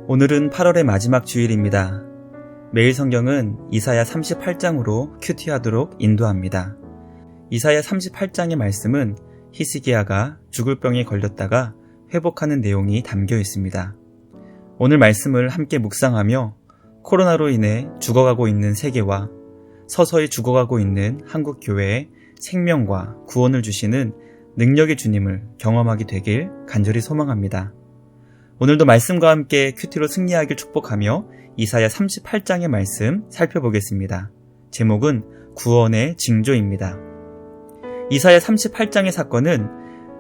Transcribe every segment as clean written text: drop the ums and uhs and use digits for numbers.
오늘은 8월의 마지막 주일입니다. 매일 성경은 이사야 38장으로 큐티하도록 인도합니다. 이사야 38장의 말씀은 히스기야가 죽을 병에 걸렸다가 회복하는 내용이 담겨 있습니다. 오늘 말씀을 함께 묵상하며 코로나로 인해 죽어가고 있는 세계와 서서히 죽어가고 있는 한국 교회에 생명과 구원을 주시는 능력의 주님을 경험하게 되길 간절히 소망합니다. 오늘도 말씀과 함께 큐티로 승리하길 축복하며 이사야 38장의 말씀 살펴보겠습니다. 제목은 구원의 징조입니다. 이사야 38장의 사건은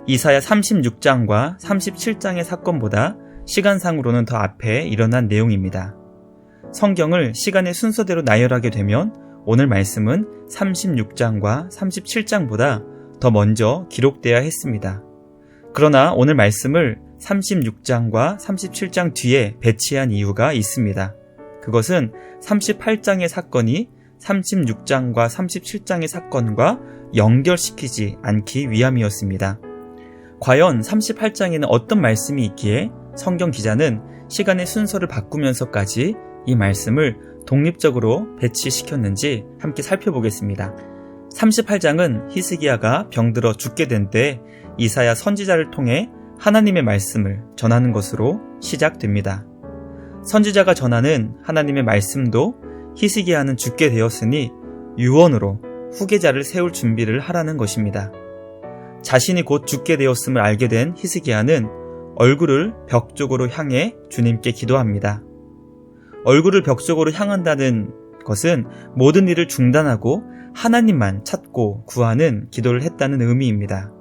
이사야 36장과 37장의 사건보다 시간상으로는 더 앞에 일어난 내용입니다. 성경을 시간의 순서대로 나열하게 되면 오늘 말씀은 36장과 37장보다 더 먼저 기록되어야 했습니다. 그러나 오늘 말씀을 36장과 37장 뒤에 배치한 이유가 있습니다. 그것은 38장의 사건이 36장과 37장의 사건과 연결시키지 않기 위함이었습니다. 과연 38장에는 어떤 말씀이 있기에 성경 기자는 시간의 순서를 바꾸면서까지 이 말씀을 독립적으로 배치시켰는지 함께 살펴보겠습니다. 38장은 히스기야가 병들어 죽게 된 때 이사야 선지자를 통해 하나님의 말씀을 전하는 것으로 시작됩니다. 선지자가 전하는 하나님의 말씀도 히스기야는 죽게 되었으니 유언으로 후계자를 세울 준비를 하라는 것입니다. 자신이 곧 죽게 되었음을 알게 된 히스기야는 얼굴을 벽 쪽으로 향해 주님께 기도합니다. 얼굴을 벽 쪽으로 향한다는 것은 모든 일을 중단하고 하나님만 찾고 구하는 기도를 했다는 의미입니다.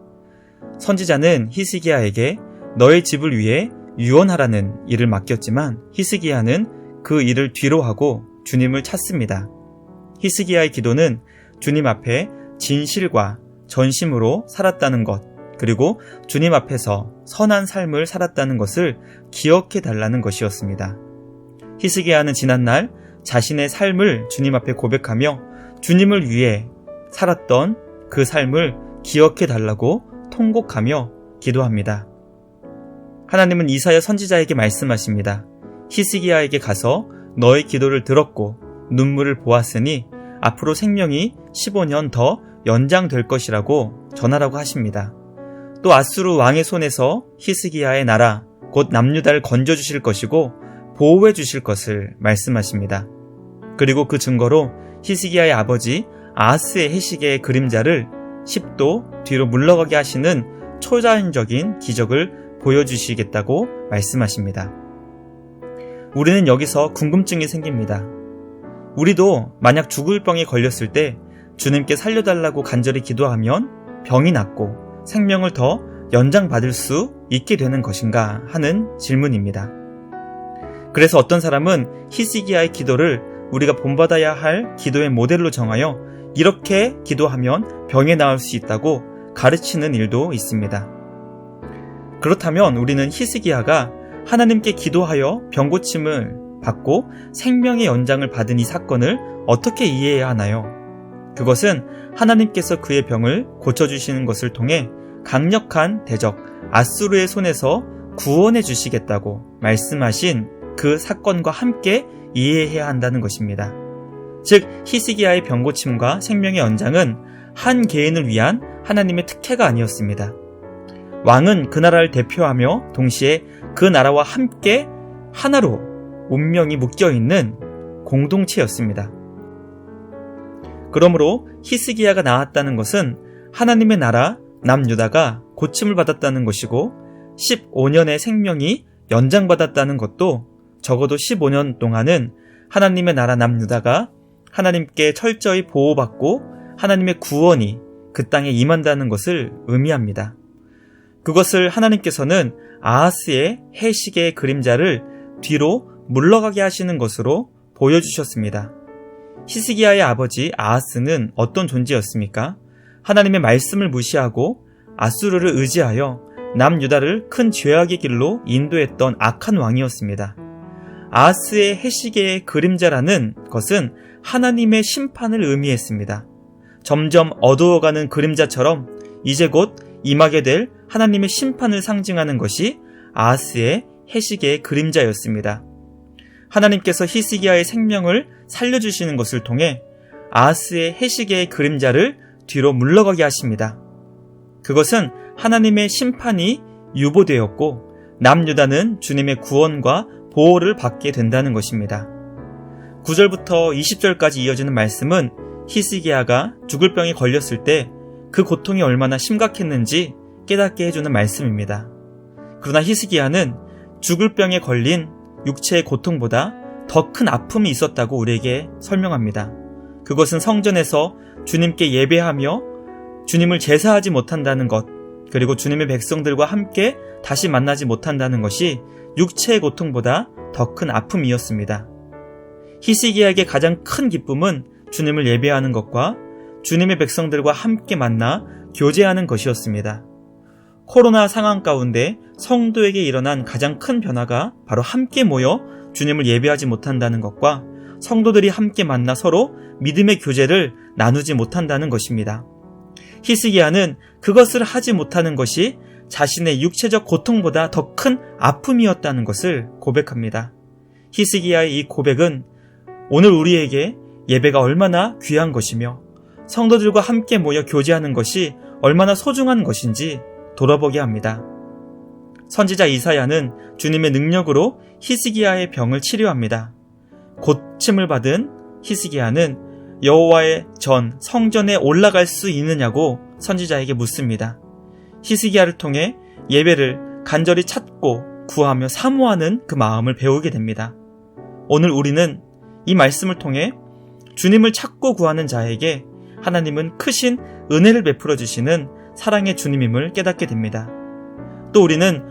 선지자는 히스기야에게 너의 집을 위해 유언하라는 일을 맡겼지만 히스기야는 그 일을 뒤로 하고 주님을 찾습니다. 히스기야의 기도는 주님 앞에 진실과 전심으로 살았다는 것, 그리고 주님 앞에서 선한 삶을 살았다는 것을 기억해 달라는 것이었습니다. 히스기야는 지난날 자신의 삶을 주님 앞에 고백하며 주님을 위해 살았던 그 삶을 기억해 달라고 통곡하며 기도합니다. 하나님은 이사야 선지자에게 말씀하십니다. 히스기야에게 가서 너의 기도를 들었고 눈물을 보았으니 앞으로 생명이 15년 더 연장될 것이라고 전하라고 하십니다. 또 아수르 왕의 손에서 히스기야의 나라 곧 남유다를 건져주실 것이고 보호해 주실 것을 말씀하십니다. 그리고 그 증거로 히스기야의 아버지 아하스의 해시계의 그림자를 10도 뒤로 물러가게 하시는 초자연적인 기적을 보여주시겠다고 말씀하십니다. 우리는 여기서 궁금증이 생깁니다. 우리도 만약 죽을 병에 걸렸을 때 주님께 살려달라고 간절히 기도하면 병이 낫고 생명을 더 연장받을 수 있게 되는 것인가 하는 질문입니다. 그래서 어떤 사람은 히스기야의 기도를 우리가 본받아야 할 기도의 모델로 정하여 이렇게 기도하면 병에 나을 수 있다고 가르치는 일도 있습니다. 그렇다면 우리는 히스기야가 하나님께 기도하여 병고침을 받고 생명의 연장을 받은 이 사건을 어떻게 이해해야 하나요? 그것은 하나님께서 그의 병을 고쳐주시는 것을 통해 강력한 대적 아수르의 손에서 구원해 주시겠다고 말씀하신 그 사건과 함께 이해해야 한다는 것입니다. 즉 히스기야의 병고침과 생명의 연장은 한 개인을 위한 하나님의 특혜가 아니었습니다. 왕은 그 나라를 대표하며 동시에 그 나라와 함께 하나로 운명이 묶여있는 공동체였습니다. 그러므로 히스기야가 나았다는 것은 하나님의 나라 남유다가 고침을 받았다는 것이고 15년의 생명이 연장받았다는 것도 적어도 15년 동안은 하나님의 나라 남유다가 하나님께 철저히 보호받고 하나님의 구원이 그 땅에 임한다는 것을 의미합니다. 그것을 하나님께서는 아하스의 해시계의 그림자를 뒤로 물러가게 하시는 것으로 보여주셨습니다. 히스기야의 아버지 아하스는 어떤 존재였습니까? 하나님의 말씀을 무시하고 아수르를 의지하여 남유다를 큰 죄악의 길로 인도했던 악한 왕이었습니다. 아하스의 해시계의 그림자라는 것은 하나님의 심판을 의미했습니다. 점점 어두워가는 그림자처럼 이제 곧 임하게 될 하나님의 심판을 상징하는 것이 아하스의 해시계의 그림자였습니다. 하나님께서 히스기야의 생명을 살려주시는 것을 통해 아하스의 해시계의 그림자를 뒤로 물러가게 하십니다. 그것은 하나님의 심판이 유보되었고 남유다는 주님의 구원과 보호를 받게 된다는 것입니다. 9절부터 20절까지 이어지는 말씀은 히스기야가 죽을 병에 걸렸을 때 그 고통이 얼마나 심각했는지 깨닫게 해주는 말씀입니다. 그러나 히스기야는 죽을 병에 걸린 육체의 고통보다 더 큰 아픔이 있었다고 우리에게 설명합니다. 그것은 성전에서 주님께 예배하며 주님을 제사하지 못한다는 것, 그리고 주님의 백성들과 함께 다시 만나지 못한다는 것이 육체의 고통보다 더 큰 아픔이었습니다. 히스기야에게 가장 큰 기쁨은 주님을 예배하는 것과 주님의 백성들과 함께 만나 교제하는 것이었습니다. 코로나 상황 가운데 성도에게 일어난 가장 큰 변화가 바로 함께 모여 주님을 예배하지 못한다는 것과 성도들이 함께 만나 서로 믿음의 교제를 나누지 못한다는 것입니다. 히스기야는 그것을 하지 못하는 것이 자신의 육체적 고통보다 더 큰 아픔이었다는 것을 고백합니다. 히스기야의 이 고백은 오늘 우리에게 예배가 얼마나 귀한 것이며 성도들과 함께 모여 교제하는 것이 얼마나 소중한 것인지 돌아보게 합니다. 선지자 이사야는 주님의 능력으로 히스기야의 병을 치료합니다. 고침을 받은 히스기야는 여호와의 전 성전에 올라갈 수 있느냐고 선지자에게 묻습니다. 히스기야를 통해 예배를 간절히 찾고 구하며 사모하는 그 마음을 배우게 됩니다. 오늘 우리는 이 말씀을 통해 주님을 찾고 구하는 자에게 하나님은 크신 은혜를 베풀어 주시는 사랑의 주님임을 깨닫게 됩니다. 또 우리는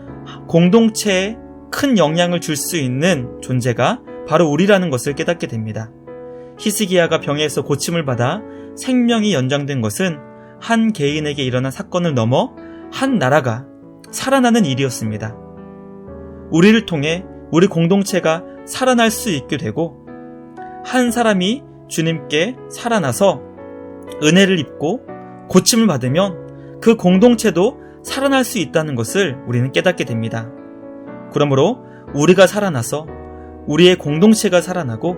공동체에 큰 영향을 줄 수 있는 존재가 바로 우리라는 것을 깨닫게 됩니다. 히스기야가 병에서 고침을 받아 생명이 연장된 것은 한 개인에게 일어난 사건을 넘어 한 나라가 살아나는 일이었습니다. 우리를 통해 우리 공동체가 살아날 수 있게 되고 한 사람이 주님께 살아나서 은혜를 입고 고침을 받으면 그 공동체도 살아날 수 있다는 것을 우리는 깨닫게 됩니다. 그러므로 우리가 살아나서 우리의 공동체가 살아나고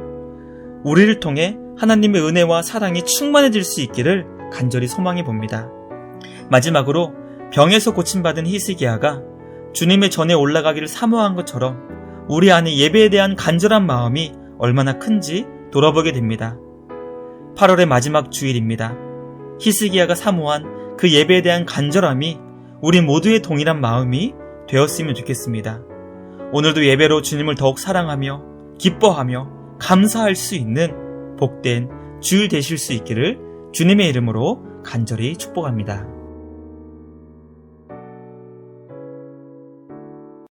우리를 통해 하나님의 은혜와 사랑이 충만해질 수 있기를 간절히 소망해 봅니다. 마지막으로 병에서 고침받은 히스기야가 주님의 전에 올라가기를 사모한 것처럼 우리 안에 예배에 대한 간절한 마음이 얼마나 큰지 돌아보게 됩니다. 8월의 마지막 주일입니다. 히스기야가 사모한 그 예배에 대한 간절함이 우리 모두의 동일한 마음이 되었으면 좋겠습니다. 오늘도 예배로 주님을 더욱 사랑하며 기뻐하며 감사할 수 있는 복된 주일 되실 수 있기를 주님의 이름으로 간절히 축복합니다.